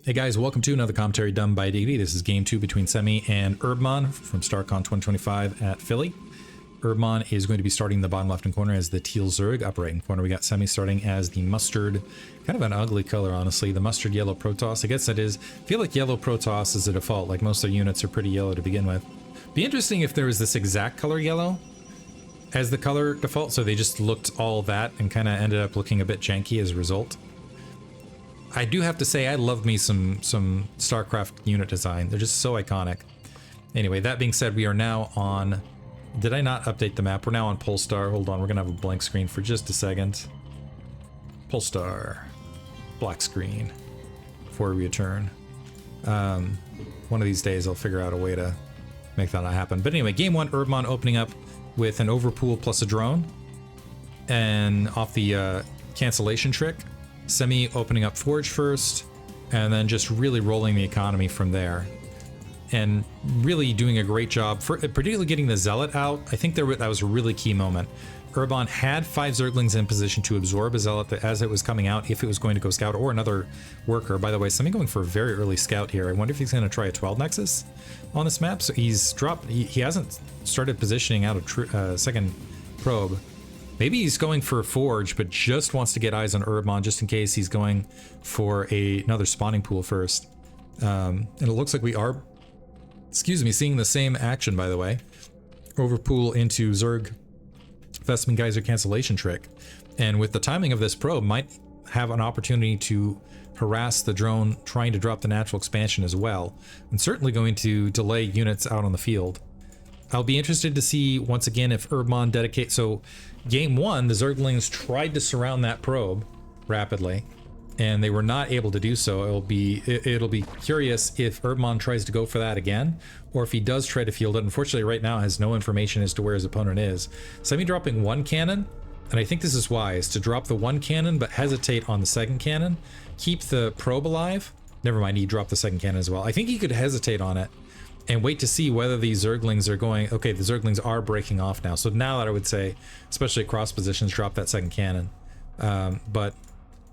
Hey guys, welcome to another commentary done by Diggity. This is game 2 between Semih and Herbmon from Starcon 2025 at Philly. Herbmon is going to be starting the bottom left-hand corner as the teal Zerg. Upper right-hand corner, we got Semih starting as the mustard, kind of an ugly color, honestly, the mustard yellow Protoss. I guess that is, I feel like yellow Protoss is a default, like most of their units are pretty yellow to begin with. Be interesting if there was this exact color yellow as the color default, so they just looked all that and kind of ended up looking a bit janky as a result. I do have to say I love me some StarCraft unit design. They're just so iconic. Anyway, that being said, we are now on... Did I not update the map? We're now on Polestar. Hold on, we're gonna have a blank screen for just a second. Polestar. Black screen. Before we return. One of these days I'll figure out a way to make that not happen. But anyway, game 1, Herbmon opening up with an overpool plus a drone. And off the cancellation trick. Semih opening up Forge first, and then just really rolling the economy from there. And really doing a great job, for particularly getting the Zealot out. I think that was a really key moment. Herbmon had 5 Zerglings in position to absorb a Zealot as it was coming out, if it was going to go Scout or another worker. By the way, Semih going for a very early Scout here. I wonder if he's going to try a 12 Nexus on this map. So he's dropped, he hasn't started positioning out a second probe. Maybe he's going for a Forge, but just wants to get eyes on Herbmon just in case he's going for another spawning pool first. And it looks like we are, seeing the same action, by the way. Overpool into Zerg, Vestment Geyser cancellation trick. And with the timing of this probe, might have an opportunity to harass the drone trying to drop the natural expansion as well. And certainly going to delay units out on the field. I'll be interested to see, once again, if Herbmon dedicates... So, game 1, the Zerglings tried to surround that probe rapidly, and they were not able to do so. It'll be curious if Herbmon tries to go for that again, or if he does try to field it. Unfortunately, right now has no information as to where his opponent is. Semih dropping 1 cannon, and I think this is wise, to drop the 1 cannon, but hesitate on the 2nd cannon. Keep the probe alive. Never mind, he dropped the 2nd cannon as well. I think he could hesitate on it, and wait to see whether these Zerglings are going... Okay, the Zerglings are breaking off now. So now that I would say, especially across positions, drop that 2nd cannon. But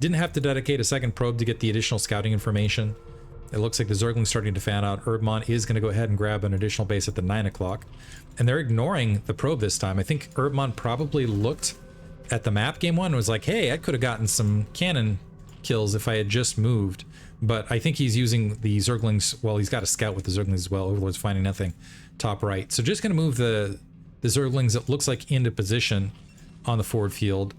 didn't have to dedicate a 2nd probe to get the additional scouting information. It looks like the Zergling's starting to fan out. Herbmon is going to go ahead and grab an additional base at the 9 o'clock. And they're ignoring the probe this time. I think Herbmon probably looked at the map game 1 and was like, hey, I could have gotten some cannon kills if I had just moved. But I think he's using the Zerglings, well, he's got a scout with the Zerglings as well. Overlord's finding nothing. Top right. So just going to move the Zerglings, it looks like, into position on the forward field.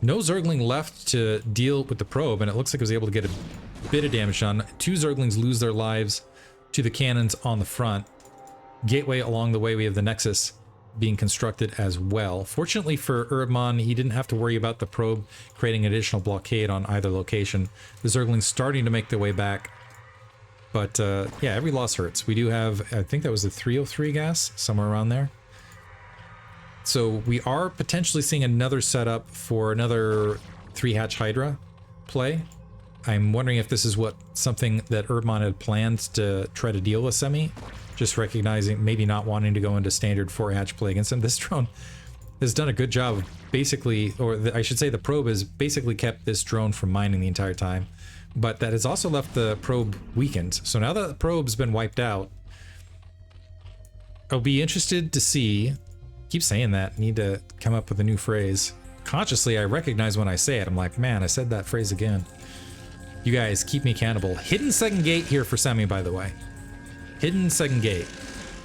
No Zergling left to deal with the probe, and it looks like it was able to get a bit of damage done. 2 Zerglings lose their lives to the cannons on the front. Gateway along the way, we have the Nexus being constructed as well. Fortunately for Herbmon, he didn't have to worry about the probe creating an additional blockade on either location. The Zerglings starting to make their way back. But yeah, every loss hurts. We do have, I think that was a 303 gas, somewhere around there. So we are potentially seeing another setup for another 3-hatch Hydra play. I'm wondering if this is something that Herbmon had planned to try to deal with Semih. Just recognizing, maybe not wanting to go into standard 4-hatch play against him. This drone has done a good job of basically, I should say the probe has basically kept this drone from mining the entire time. But that has also left the probe weakened. So now that the probe's been wiped out, I'll be interested to see, keep saying that, need to come up with a new phrase. Consciously, I recognize when I say it, I'm like, man, I said that phrase again. You guys, keep me accountable. Hidden 2nd gate here for Semih, by the way. Hidden 2nd gate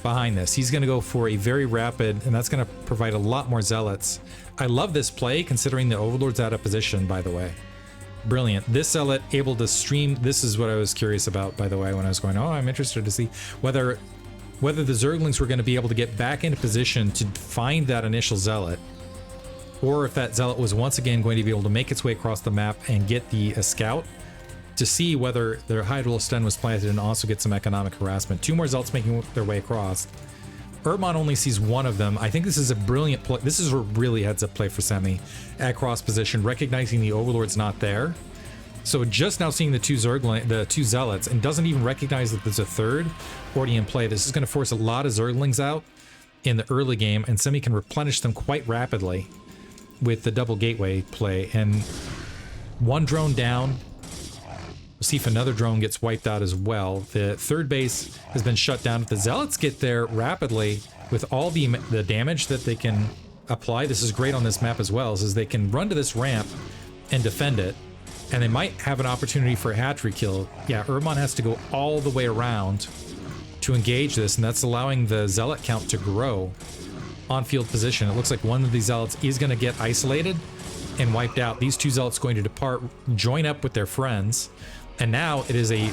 behind this. He's going to go for a very rapid, and that's going to provide a lot more Zealots. I love this play, considering the Overlord's out of position, by the way. Brilliant. This Zealot able to stream... This is what I was curious about, by the way, when I was going, oh, I'm interested to see whether the Zerglings were going to be able to get back into position to find that initial Zealot, or if that Zealot was once again going to be able to make its way across the map and get a scout, to see whether their Hydral Stun was planted and also get some economic harassment. 2 more Zealots making their way across. Herbmon only sees 1 of them. I think this is a brilliant play. This is a really heads-up play for Semih at cross position, recognizing the Overlord's not there. So just now seeing the 2 Zealots, and doesn't even recognize that there's a 3rd already in play. This is going to force a lot of Zerglings out in the early game, and Semih can replenish them quite rapidly with the double gateway play. And 1 drone down. see if another drone gets wiped out as well. The third base has been shut down. If the Zealots get there rapidly with all the damage that they can apply, this is great on this map as well, is they can run to this ramp and defend it, and they might have an opportunity for a hatchery kill. Yeah, Herbmon has to go all the way around to engage this, and that's allowing the Zealot count to grow on field position. It looks like one of these Zealots is going to get isolated and wiped out. These two Zealots going to depart, join up with their friends, and now it is a,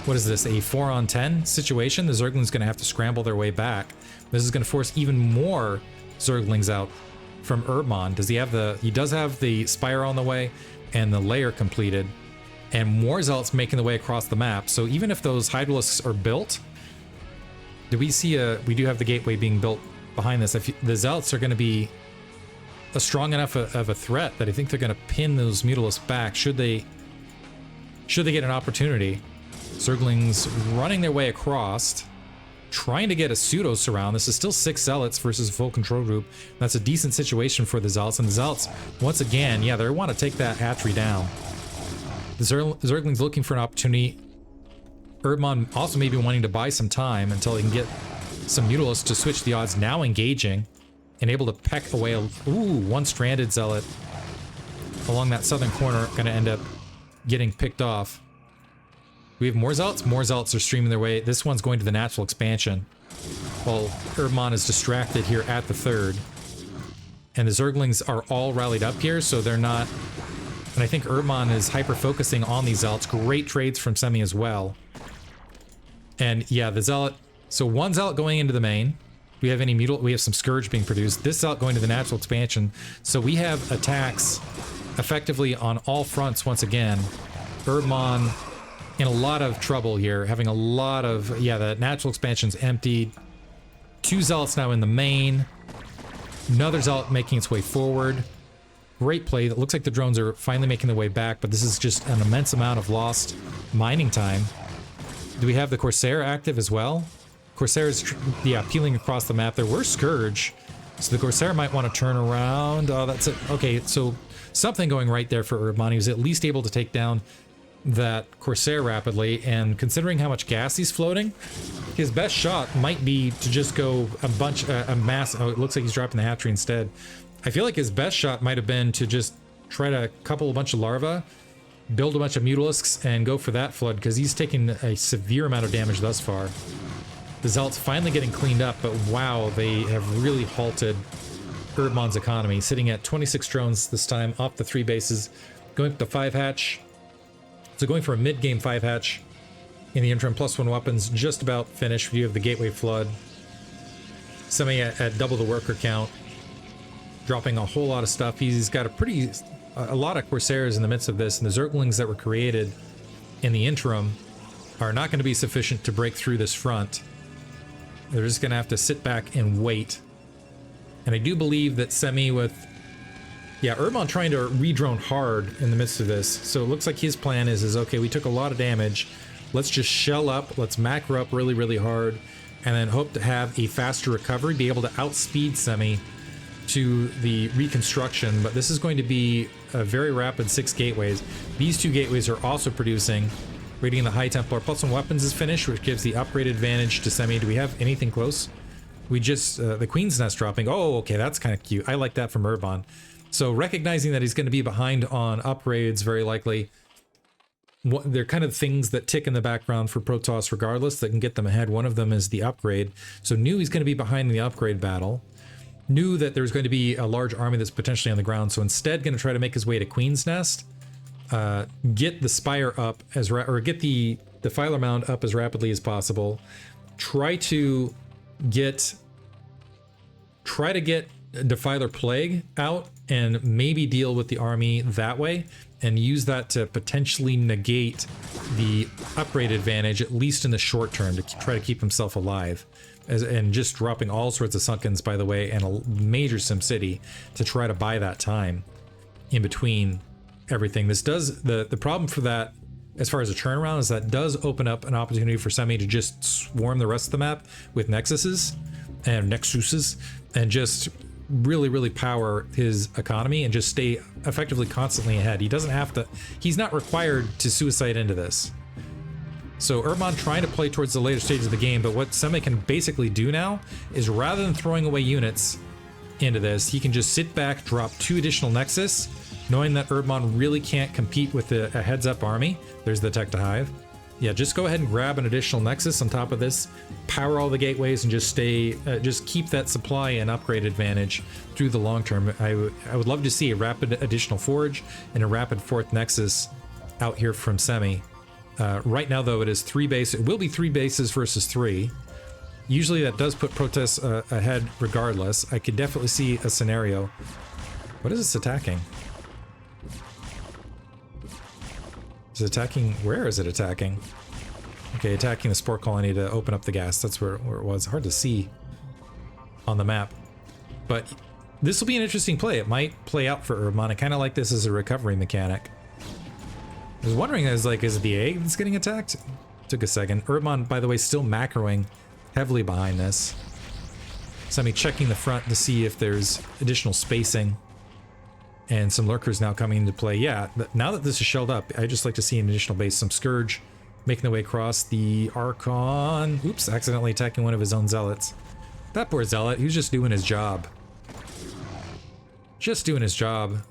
what is this, a 4-on-10 situation? The Zergling's going to have to scramble their way back. This is going to force even more Zerglings out from Herbmon. Does he have the, he does have the Spire on the way and the layer completed, and more Zealots making the way across the map. So even if those Hydralisks are built, do we see a, we do have the gateway being built behind this. If the Zealots are going to be a strong enough of a threat that I think they're going to pin those Mutalisks back should they get an opportunity. Zerglings running their way across, trying to get a pseudo surround. This is still 6 Zealots versus a full control group. That's a decent situation for the Zealots, and the Zealots, once again, yeah, they want to take that hatchery down. The Zerglings looking for an opportunity. Herbmon also maybe wanting to buy some time until he can get some Mutalisks to switch the odds, now engaging and able to peck away. One stranded Zealot along that southern corner, going to end up getting picked off. We have more Zealots. More Zealots are streaming their way. This one's going to the natural expansion, while Herbmon is distracted here at the third. And the Zerglings are all rallied up here, so they're not... And I think Herbmon is hyper-focusing on these Zealots. Great trades from Semih as well. And yeah, the Zealot... So one Zealot going into the main. We have we have some Scourge being produced. This Zealot going to the natural expansion. So we have attacks effectively on all fronts once again. Herbmon in a lot of trouble here, having a lot of... Yeah, the natural expansion's emptied. 2 Zealots now in the main. Another Zealot making its way forward. Great play. It looks like the drones are finally making their way back, but this is just an immense amount of lost mining time. Do we have the Corsair active as well? Corsair is, yeah, peeling across the map. There were Scourge, so the Corsair might want to turn around. Oh, that's it. Okay, so something going right there for Herbmon. He was at least able to take down that Corsair rapidly, and considering how much gas he's floating, his best shot might be to just go a mass... Oh, it looks like he's dropping the hatchery instead. I feel like his best shot might have been to just try to couple a bunch of larvae, build a bunch of Mutalisks, and go for that flood, because he's taken a severe amount of damage thus far. The Zealots finally getting cleaned up, but wow, they have really halted Herbmon's economy, sitting at 26 drones this time, off the 3 bases, going up to 5 hatch. So going for a mid-game 5 hatch in the interim, +1 weapons, just about finished. You have the Gateway Flood. Semih at double the worker count, dropping a whole lot of stuff. He's got a lot of Corsairs in the midst of this, and the Zerglings that were created in the interim are not going to be sufficient to break through this front. They're just going to have to sit back and wait. And I do believe that Semih with... Yeah, Herbmon trying to re-drone hard in the midst of this. So it looks like his plan is okay, we took a lot of damage. Let's just shell up. Let's macro up really, really hard. And then hope to have a faster recovery, be able to outspeed Semih to the reconstruction. But this is going to be a very rapid 6 gateways. These 2 gateways are also producing. Rating the High Templar. +1 weapons is finished, which gives the upgrade advantage to Semih. Do we have anything close? We just... the Queen's Nest dropping. Oh, okay, that's kind of cute. I like that from Herbmon. So recognizing that he's going to be behind on upgrades, very likely, they're kind of things that tick in the background for Protoss regardless that can get them ahead. One of them is the upgrade. So knew he's going to be behind in the upgrade battle. Knew that there's going to be a large army that's potentially on the ground. So instead going to try to make his way to Queen's Nest. Get the Spire up or get the Defiler Mound up as rapidly as possible. Try to get Defiler Plague out and maybe deal with the army that way, and use that to potentially negate the upgrade advantage, at least in the short term, to try to keep himself alive. And just dropping all sorts of Sunkens, by the way, and a major Sim City to try to buy that time in between everything. This does, the problem for that, as far as a turnaround, is that does open up an opportunity for Semih to just swarm the rest of the map with Nexuses, and just really, really power his economy and just stay effectively constantly ahead. He doesn't have to, he's not required to suicide into this. So Herbmon trying to play towards the later stages of the game, but what Semih can basically do now is rather than throwing away units into this, he can just sit back, drop 2 additional Nexus, knowing that Herbmon really can't compete with a heads-up army. There's the Tech to Hive. Yeah, just go ahead and grab an additional Nexus on top of this, power all the gateways, and just just keep that supply and upgrade advantage through the long term. I would love to see a rapid additional Forge and a rapid 4th Nexus out here from Semih. Right now, though, it is 3 bases. It will be 3 bases versus 3. Usually that does put protests ahead regardless. I could definitely see a scenario. What is this attacking? Is it attacking? Where is it attacking? Okay, attacking the spore colony to open up the gas. That's where it was. Hard to see on the map. But this will be an interesting play. It might play out for Herbmon. I kind of like this as a recovery mechanic. I was wondering, is it the egg that's getting attacked? Took a second. Herbmon, by the way, still macroing heavily behind this. Semih checking the front to see if there's additional spacing. And some lurkers now coming into play. Yeah, now that this is shelled up, I just like to see an additional base. Some Scourge making their way across the Archon. Oops, accidentally attacking one of his own zealots. That poor zealot, he was just doing his job. Just doing his job.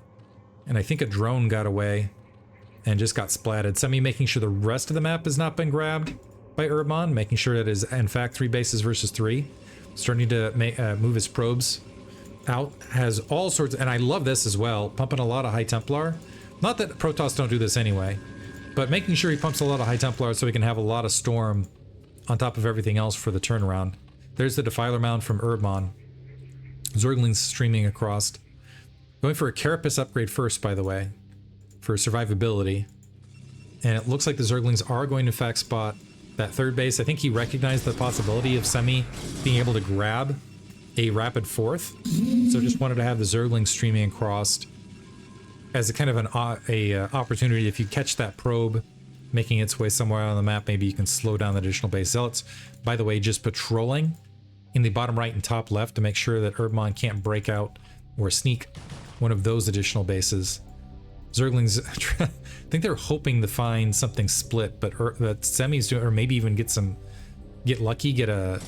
And I think a drone got away and just got splatted. Semih making sure the rest of the map has not been grabbed by Herbmon, making sure that it is in fact 3 bases versus 3. Starting to move his probes out. Has all sorts, and I love this as well, pumping a lot of High Templar. Not that Protoss don't do this anyway, but making sure he pumps a lot of High Templar so he can have a lot of Storm on top of everything else for the turnaround. There's the Defiler Mound from Herbmon. Zerglings streaming across. Going for a Carapace upgrade first, by the way, for survivability. And it looks like the Zerglings are going to in fact spot that 3rd base. I think he recognized the possibility of Semih being able to grab a rapid 4th. So just wanted to have the Zerglings streaming across as a kind of an opportunity. If you catch that probe making its way somewhere on the map, maybe you can slow down the additional base zealots. By the way, just patrolling in the bottom right and top left to make sure that Herbmon can't break out or sneak one of those additional bases. Zerglings, I think they're hoping to find something split, but that Semih's doing, or maybe even get lucky, get a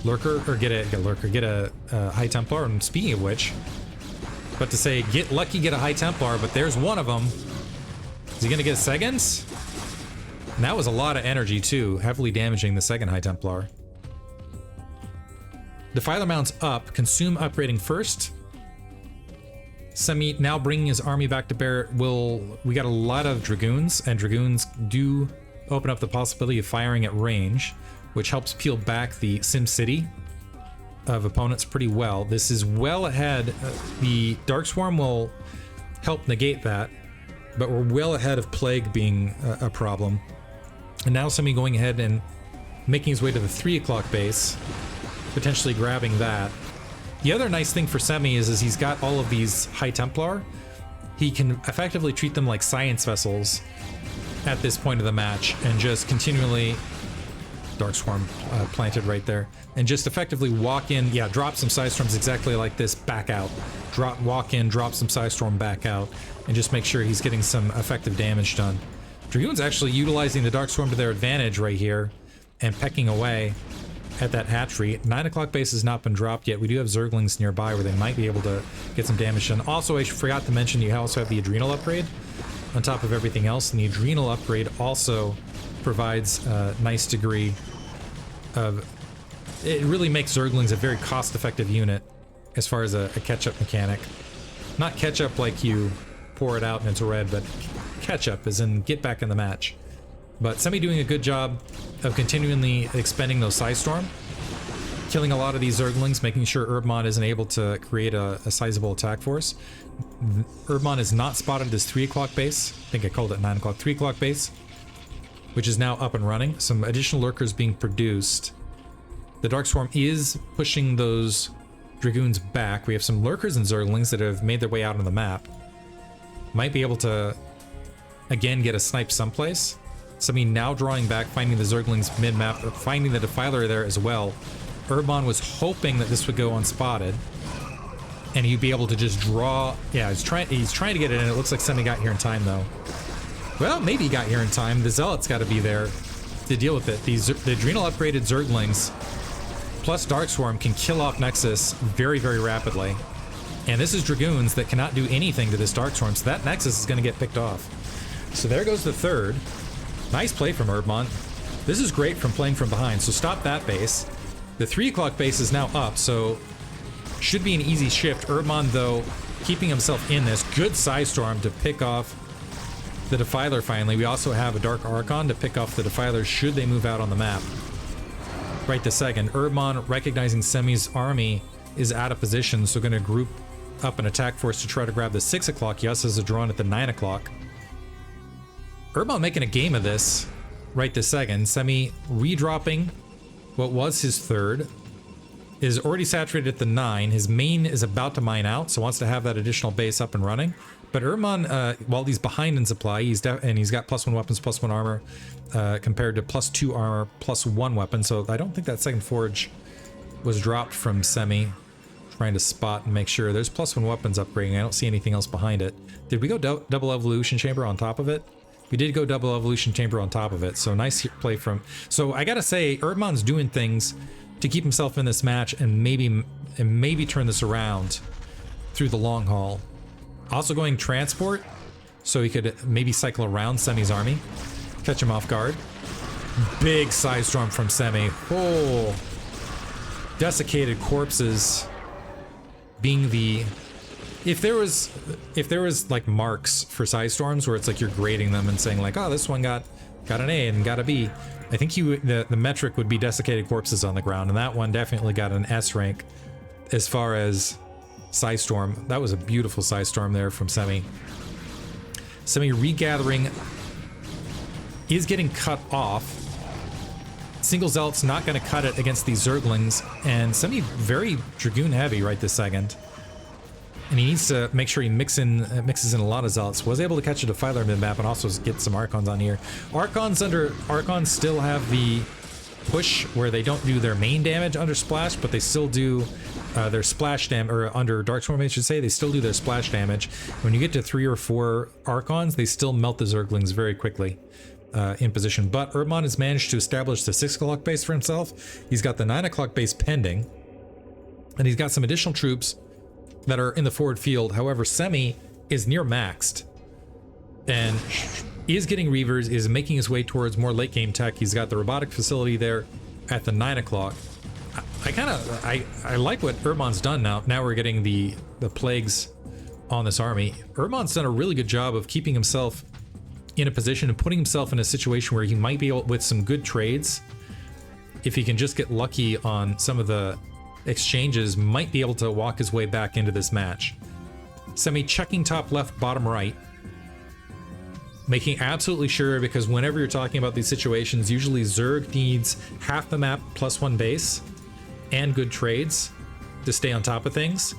lurker, or get a High Templar. And speaking of which, but to say get lucky, get a High Templar, but there's one of them. Is he gonna get seconds? And that was a lot of energy too, heavily damaging the 2nd High Templar. Defiler Mound's up, consume upgrading first. Semih now bringing his army back to bear. We got a lot of Dragoons, and Dragoons do open up the possibility of firing at range, which helps peel back the Sim City of opponents pretty well. This is well ahead. The Dark Swarm will help negate that, but we're well ahead of Plague being a problem. And now Semih going ahead and making his way to the 3 o'clock base, potentially grabbing that. The other nice thing for Semih is he's got all of these High Templar. He can effectively treat them like science vessels at this point of the match and just continually... Dark Swarm planted right there. And just effectively walk in, yeah, drop some Psystorms exactly like this, back out. Walk in, drop some Psystorm, back out, and just make sure he's getting some effective damage done. Dragoon's actually utilizing the Dark Swarm to their advantage right here and pecking away at that hatchery. 9 o'clock base has not been dropped yet. We do have Zerglings nearby where they might be able to get some damage done. Also, I forgot to mention you also have the Adrenal upgrade on top of everything else, and the Adrenal upgrade also provides a nice degree of... It really makes Zerglings a very cost-effective unit as far as a catch-up mechanic. Not catch-up like you pour it out and it's red, but catch-up as in get back in the match. But Semih doing a good job of continually expending those Psystorm, killing a lot of these Zerglings, making sure Herbmon isn't able to create a sizable attack force. Herbmon is not spotted this 3 o'clock base. I think I called it 9 o'clock, 3 o'clock base, which is now up and running. Some additional lurkers being produced. The Dark Swarm is pushing those Dragoons back. We have some lurkers and Zerglings that have made their way out on the map. Might be able to, again, get a snipe someplace. Semih now drawing back, finding the Zerglings mid-map, finding the Defiler there as well. Herbmon was hoping that this would go unspotted, and he'd be able to just draw. Yeah, he's trying to get it in. It looks like Semih got here in time, though. Well, maybe he got here in time. The Zealot's got to be there to deal with it. The Adrenal upgraded Zerglings plus Dark Swarm can kill off Nexus very, very rapidly. And this is Dragoons that cannot do anything to this Dark Swarm, so that Nexus is going to get picked off. So there goes the third. Nice play from Herbmon. This is great from playing from behind, so stop that base. The 3 o'clock base is now up, so should be an easy shift. Herbmon, though, keeping himself in this. Good Psystorm to pick off the Defiler finally. We also have a Dark Archon to pick off the Defilers should they move out on the map. Right this second. Herbmon, recognizing Semih's army is out of position, so going to group up an attack force to try to grab the 6 o'clock. Yes, as a drawn at the 9 o'clock. Herbmon making a game of this right this second. Semih redropping what was his third. Is already saturated at the 9. His main is about to mine out, so wants to have that additional base up and running. But Herbmon, while he's behind in supply, he's got +1 weapons, +1 armor, compared to +2 armor, +1 weapon. So I don't think that second forge was dropped from Semih. Trying to spot and make sure there's +1 weapons upgrading. I don't see anything else behind it. Did we go double evolution chamber on top of it? We did go double evolution chamber on top of it. So nice play from. So I gotta say, Herbmon's doing things to keep himself in this match and maybe turn this around through the long haul. Also going transport, so he could maybe cycle around Semih's army, catch him off guard. Big Psystorm from Semih. Oh, desiccated corpses being the. If there was like marks for Psystorms where it's like you're grading them and saying like, oh, this one got an A and got a B. I think the metric would be desiccated corpses on the ground, and that one definitely got an S rank as far as Psystorm. That was a beautiful Psystorm there from Semih. Semih regathering is getting cut off. Single Zealot's not going to cut it against these Zerglings, and Semih very Dragoon heavy right this second. And he needs to make sure he mixes in a lot of Zealots. Was able to catch a Defiler mid-map and also get some Archons on here. Archons still have the push where they don't do their main damage under Splash, but they still do their splash damage, or under Dark Swarm, I should say, they still do their splash damage. When you get to 3 or 4 Archons, they still melt the Zerglings very quickly in position. But Herbmon has managed to establish the 6 o'clock base for himself. He's got the 9 o'clock base pending, and he's got some additional troops that are in the forward field. However, Semih is near maxed and is getting Reavers, is making his way towards more late game tech. He's got the robotic facility there at the 9 o'clock. I like what Herbmon's done now. Now we're getting the plagues on this army. Herbmon's done a really good job of keeping himself in a position and putting himself in a situation where he might be able, with some good trades, if he can just get lucky on some of the exchanges, might be able to walk his way back into this match. Semih checking top left, bottom right, making absolutely sure, because whenever you're talking about these situations, usually Zerg needs half the map +1 base and good trades to stay on top of things.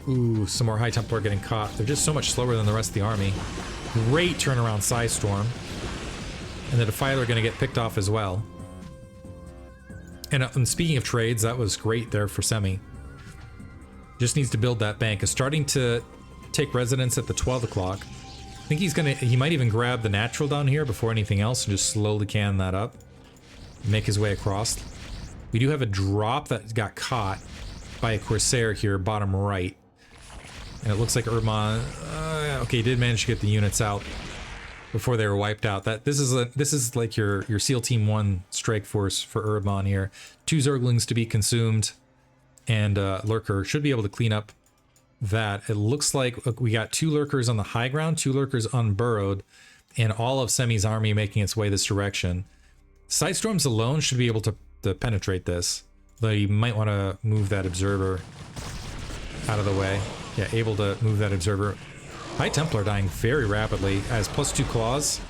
Ooh, some more High Templar getting caught. They're just so much slower than the rest of the army. Great turnaround Psystorm. And the Defiler going to get picked off as well. And speaking of trades, that was great there for Semih. Just needs to build that bank. Is starting to take residence at the 12 o'clock. I think he might even grab the natural down here before anything else and just slowly can that up. Make his way across. We do have a drop that got caught by a Corsair here, bottom right. And it looks like Herbmon, okay, did manage to get the units out before they were wiped out. This is like your SEAL Team 1 strike force for Herbmon here. 2 Zerglings to be consumed, and Lurker should be able to clean up that. It looks like we got 2 Lurkers on the high ground, 2 Lurkers unburrowed, and all of Semih's army making its way this direction. Sidestorms alone should be able to penetrate this, though you might want to move that observer out of the way. Yeah, able to move that observer. High Templar dying very rapidly as +2 claws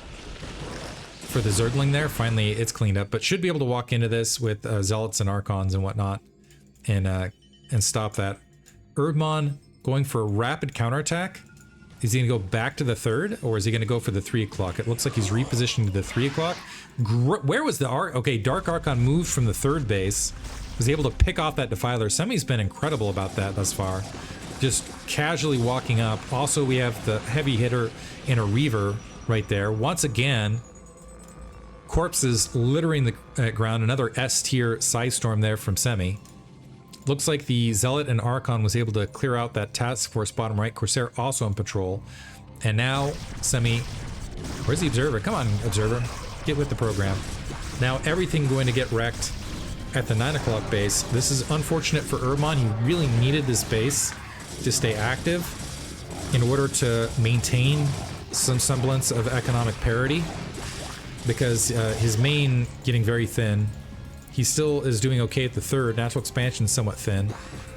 for the Zergling there. Finally, it's cleaned up, but should be able to walk into this with Zealots and Archons and whatnot and stop that. Herbmon going for a rapid counterattack. Is he going to go back to the 3rd, or is he going to go for the 3 o'clock? It looks like he's repositioning to the 3 o'clock. Where was the okay, Dark Archon moved from the 3rd base. Was able to pick off that Defiler. Semih's been incredible about that thus far. Just casually walking up. Also, we have the heavy hitter in a Reaver right there. Once again, Corpses littering the ground. Another S-tier Size Storm there from Semih. Looks like the Zealot and Archon was able to clear out that task force bottom right. Corsair also on patrol. And now Semih... Where's the Observer? Come on, Observer. Get with the program. Now everything going to get wrecked at the 9 o'clock base. This is unfortunate for Herbmon. He really needed this base to stay active in order to maintain some semblance of economic parity, because his main getting very thin. He still is doing okay at the 3rd. Natural expansion somewhat thin.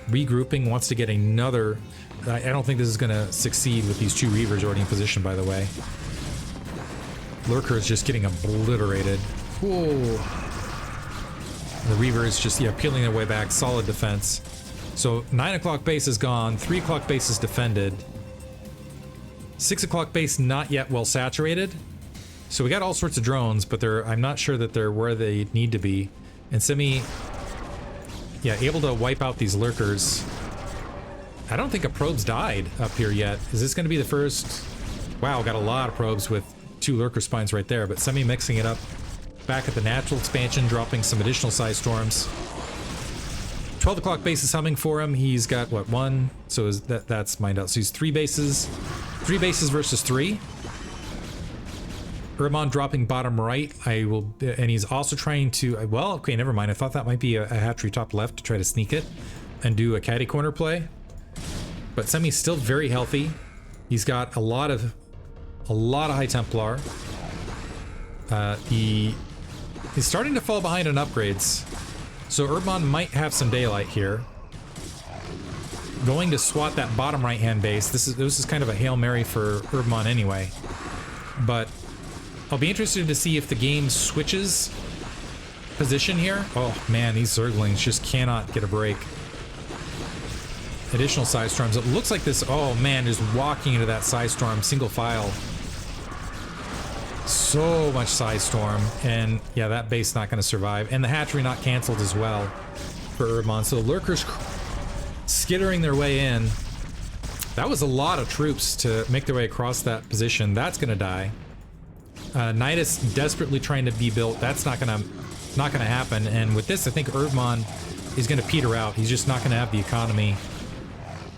Regrouping wants to get another. I don't think this is going to succeed with these 2 Reavers already in position, by the way. Lurker is just getting obliterated. Whoa. The Reaver is just, yeah, peeling their way back. Solid defense. So 9 o'clock base is gone. 3 o'clock base is defended. 6 o'clock base not yet well saturated. So we got all sorts of drones, but I'm not sure that they're where they need to be. And Semih, yeah, able to wipe out these lurkers. I don't think a probe's died up here yet. Is this going to be the first? Wow, got a lot of probes with 2 lurker spines right there, but Semih mixing it up. Back at the natural expansion, dropping some additional Size Storms. 12 o'clock base is humming for him. He's got, what, 1? So that's mined out. So he's 3 bases. 3 bases versus 3. Herbmon dropping bottom right. And he's also trying to, well, okay, never mind. I thought that might be a hatchery top left to try to sneak it and do a caddy corner play. But Semih's still very healthy. He's got a lot of High Templar. He's starting to fall behind on upgrades. So Herbmon might have some daylight here. Going to swat that bottom right-hand base. This is kind of a Hail Mary for Herbmon anyway. But I'll be interested to see if the game switches position here. Oh man, these Zerglings just cannot get a break. Additional Size Storms. It looks like this, oh man, just walking into that Size Storm, single file. So much Size Storm, and yeah, that base not going to survive. And the hatchery not canceled as well for Herbmon. So the Lurkers skittering their way in. That was a lot of troops to make their way across that position. That's going to die. Nidus desperately trying to be built. That's not gonna happen. And with this, I think Herbmon is gonna peter out. He's just not gonna have the economy,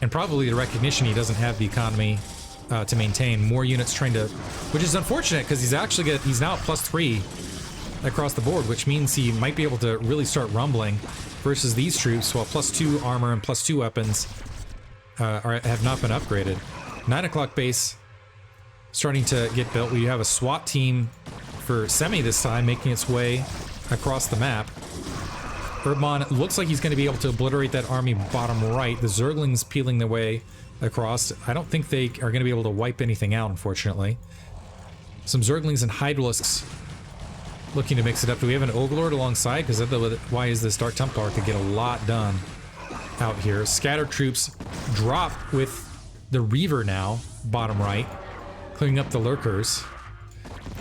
and probably the recognition he doesn't have the economy to maintain more units trying to, which is unfortunate because he's now at +3 across the board, which means he might be able to really start rumbling versus these troops, while +2 armor and +2 weapons have not been upgraded. 9 o'clock base starting to get built. We have a SWAT team for Semih this time making its way across the map. Herbmon looks like he's going to be able to obliterate that army bottom right. The Zerglings peeling their way across. I don't think they are going to be able to wipe anything out, unfortunately. Some Zerglings and Hydralisks looking to mix it up. Do we have an Overlord alongside? Because why is this Dark Templar could get a lot done out here. Scattered troops drop with the Reaver now, bottom right, clearing up the lurkers,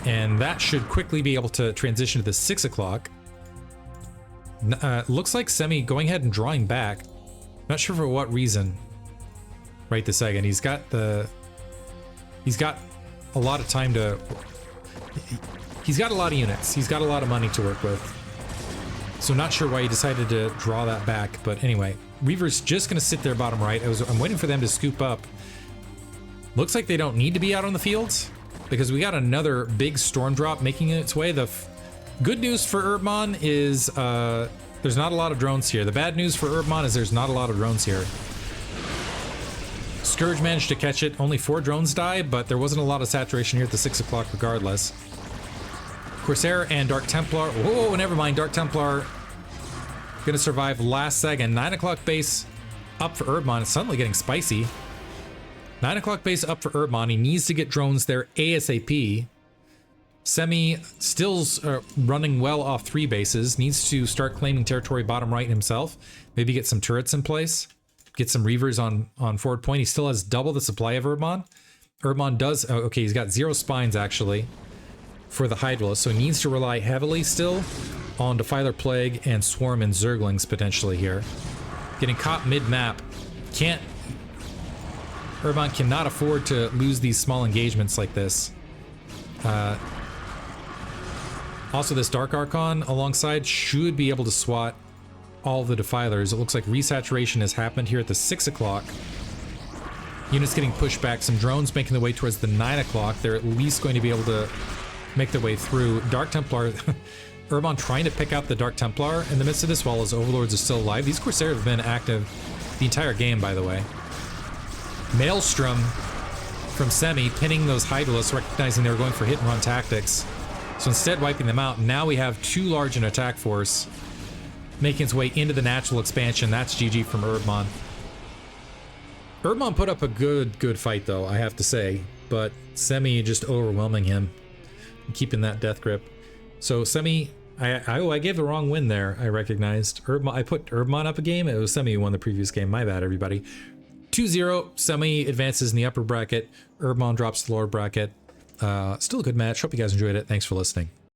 and that should quickly be able to transition to the 6 o'clock. Looks like Semih going ahead and drawing back. Not sure for what reason right this second. He's got a lot of time to, he's got a lot of units, he's got a lot of money to work with, so not sure why he decided to draw that back. But anyway, Reaver's just gonna sit there bottom right. I'm waiting for them to scoop up. Looks like they don't need to be out on the fields because we got another big storm drop making its way. The good news for Herbmon is there's not a lot of drones here. The bad news for Herbmon is there's not a lot of drones here. Scourge managed to catch it. Only 4 drones died, but there wasn't a lot of saturation here at the 6 o'clock regardless. Corsair and Dark Templar. Whoa, never mind. Dark Templar gonna survive last second. 9 o'clock base up for Herbmon. It's suddenly getting spicy. 9 o'clock base up for Herbmon. He needs to get drones there ASAP. Semih still running well off 3 bases. Needs to start claiming territory bottom right himself. Maybe get some turrets in place. Get some Reavers on forward point. He still has double the supply of Herbmon. Herbmon does... Oh, okay, he's got 0 spines, actually, for the Hydra, so he needs to rely heavily still on Defiler Plague and Swarm and Zerglings potentially here. Getting caught mid-map. Herbmon cannot afford to lose these small engagements like this. Also, this Dark Archon alongside should be able to swat all the Defilers. It looks like resaturation has happened here at the 6 o'clock. Units getting pushed back. Some drones making their way towards the 9 o'clock. They're at least going to be able to make their way through. Dark Templar, Herbmon trying to pick out the Dark Templar in the midst of this while his Overlords are still alive. These Corsairs have been active the entire game, by the way. Maelstrom from Semih pinning those Hydralisks, recognizing they were going for hit and run tactics. So instead wiping them out. Now we have too large an attack force making its way into the natural expansion. That's GG from Herbmon. Herbmon put up a good fight though, I have to say, but Semih just overwhelming him, keeping that death grip. So Semih, I gave the wrong win there. I recognized Herbmon. I put Herbmon up a game. It was Semih who won the previous game. My bad, everybody. 2-0. Semih advances in the upper bracket. Herbmon drops the lower bracket. Still a good match. Hope you guys enjoyed it. Thanks for listening.